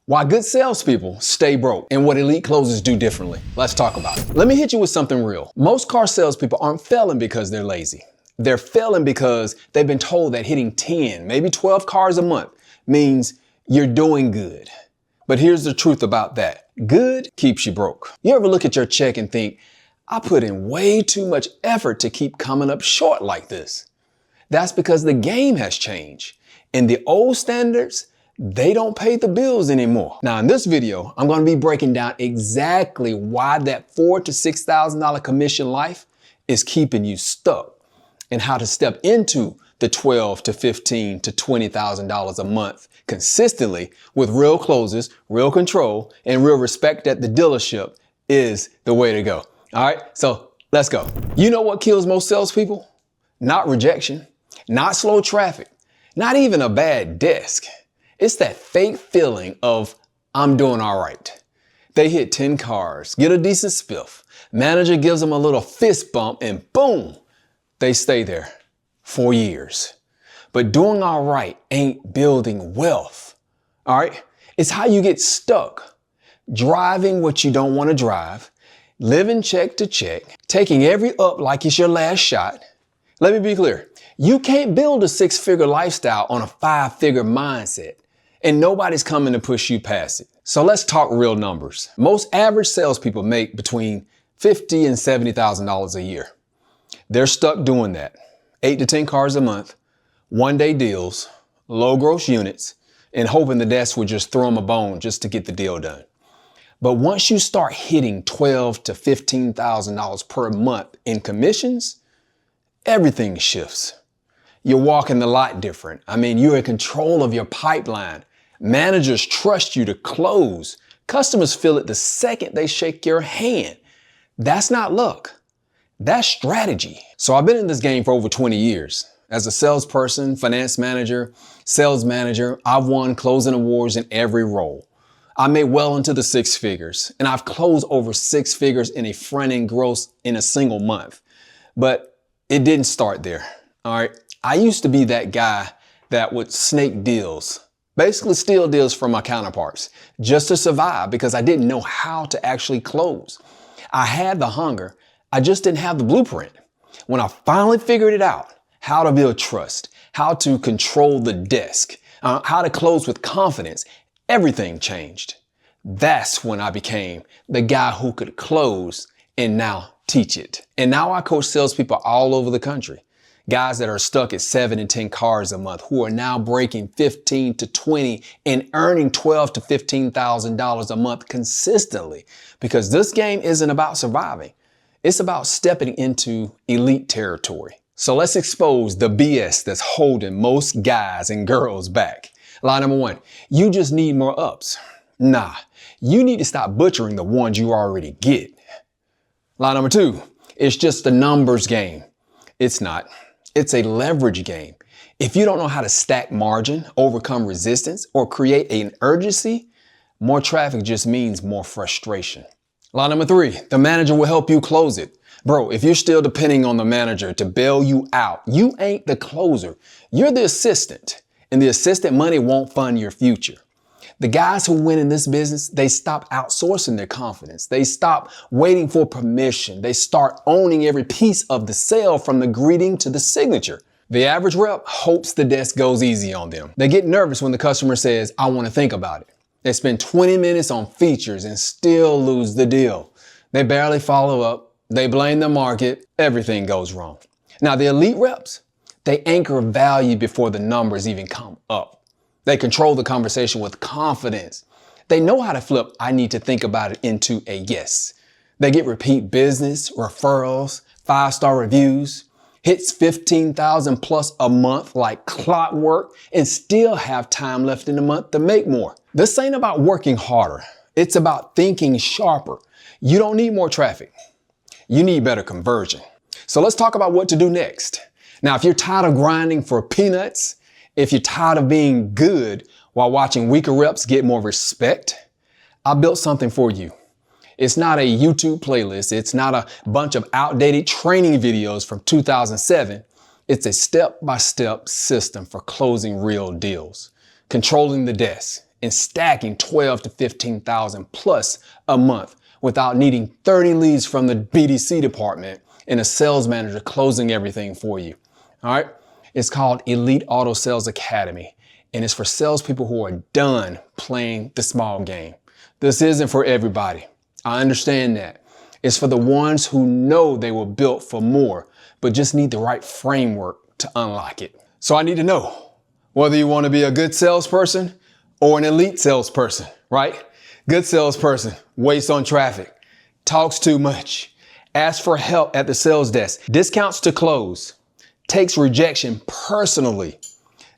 Why good salespeople stay broke and what elite closers do differently. Let's talk about it. Let me hit you with something real. Most car salespeople aren't failing because they're lazy. They're failing because they've been told that hitting 10, maybe 12 cars a month means you're doing good. But here's the truth about that. Good keeps you broke. You ever look at your check and think, I put in way too much effort to keep coming up short like this? That's because the game has changed. And the old standards, they don't pay the bills anymore. Now in this video, I'm going to be breaking down exactly why that $4,000 to $6,000 commission life is keeping you stuck and how to step into the $12,000 to $15,000 to $20,000 a month consistently with real closers, real control, and real respect at the dealership is the way to go. All right, so let's go. You know what kills most salespeople? Not rejection, not slow traffic, not even a bad desk. It's that fake feeling of, I'm doing all right. They hit 10 cars, get a decent spiff. Manager gives them a little fist bump and boom, they stay there for years. But doing all right ain't building wealth. All right. It's how you get stuck, driving what you don't want to drive, living check to check, taking every up like it's your last shot. Let me be clear. You can't build a 6-figure lifestyle on a 5-figure mindset. And nobody's coming to push you past it. So let's talk real numbers. Most average salespeople make between $50,000 and $70,000 a year. They're stuck doing that. 8 to 10 cars a month, one-day deals, low gross units, and hoping the desk would just throw them a bone just to get the deal done. But once you start hitting $12,000 to $15,000 per month in commissions, everything shifts. You're walking the lot different. I mean, you're in control of your pipeline. Managers trust you to close. Customers feel it the second they shake your hand. That's not luck. That's strategy. So I've been in this game for over 20 years. As a salesperson, finance manager, sales manager, I've won closing awards in every role. I made well into the 6 figures, and I've closed over 6 figures in a front-end gross in a single month. But it didn't start there. All right. I used to be that guy that would snake deals, basically steal deals from my counterparts just to survive because I didn't know how to actually close. I had the hunger. I just didn't have the blueprint. When I finally figured it out, how to build trust, how to control the desk, how to close with confidence, everything changed. That's when I became the guy who could close and now teach it. And now I coach salespeople all over the country. Guys that are stuck at 7 and 10 cars a month who are now breaking 15 to 20 and earning $12,000 to $15,000 a month consistently, because this game isn't about surviving. It's about stepping into elite territory. So let's expose the BS that's holding most guys and girls back. Line number 1, you just need more ups. Nah, you need to stop butchering the ones you already get. Line number 2, it's just a numbers game. It's not. It's a leverage game. If you don't know how to stack margin, overcome resistance, or create an urgency, more traffic just means more frustration. Line number 3, the manager will help you close it. Bro, if you're still depending on the manager to bail you out, you ain't the closer. You're the assistant, and the assistant money won't fund your future. The guys who win in this business, they stop outsourcing their confidence. They stop waiting for permission. They start owning every piece of the sale from the greeting to the signature. The average rep hopes the desk goes easy on them. They get nervous when the customer says, I want to think about it. They spend 20 minutes on features and still lose the deal. They barely follow up. They blame the market. Everything goes wrong. Now, the elite reps, they anchor value before the numbers even come up. They control the conversation with confidence. They know how to flip, I need to think about it, into a yes. They get repeat business, referrals, 5-star reviews, hits 15,000 plus a month like clockwork, and still have time left in the month to make more. This ain't about working harder. It's about thinking sharper. You don't need more traffic. You need better conversion. So let's talk about what to do next. Now, if you're tired of grinding for peanuts, if you're tired of being good while watching weaker reps get more respect, I built something for you. It's not a YouTube playlist. It's not a bunch of outdated training videos from 2007. It's a step-by-step system for closing real deals, controlling the desk, and stacking 12 to 15,000 plus a month without needing 30 leads from the BDC department and a sales manager closing everything for you. All right. It's called Elite Auto Sales Academy, and it's for salespeople who are done playing the small game. This isn't for everybody. I understand that. It's for the ones who know they were built for more, but just need the right framework to unlock it. So I need to know whether you want to be a good salesperson or an elite salesperson, right? Good salesperson waits on traffic, talks too much, asks for help at the sales desk, discounts to close, takes rejection personally.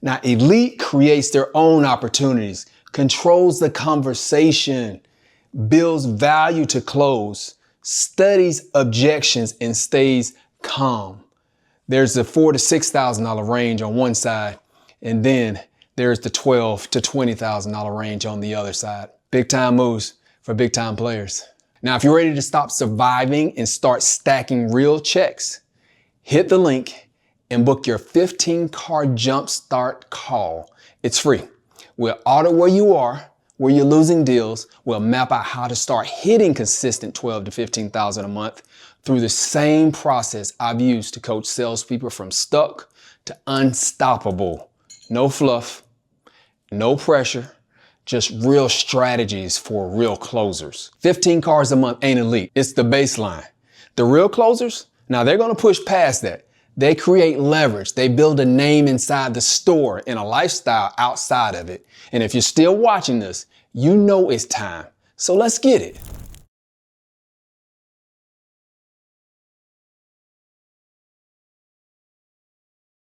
Now, elite creates their own opportunities, controls the conversation, builds value to close, studies objections, and stays calm. There's the $4,000 to $6,000 range on one side, and then there's the $12,000 to $20,000 range on the other side. Big time moves for big time players. Now, if you're ready to stop surviving and start stacking real checks, hit the link and book your 15-card jumpstart call. It's free. We'll audit where you are, where you're losing deals. We'll map out how to start hitting consistent 12 to 15,000 a month through the same process I've used to coach salespeople from stuck to unstoppable. No fluff, no pressure, just real strategies for real closers. 15 cars a month ain't elite. It's the baseline. The real closers, now they're going to push past that. They create leverage. They build a name inside the store and a lifestyle outside of it. And if you're still watching this, you know it's time. So let's get it.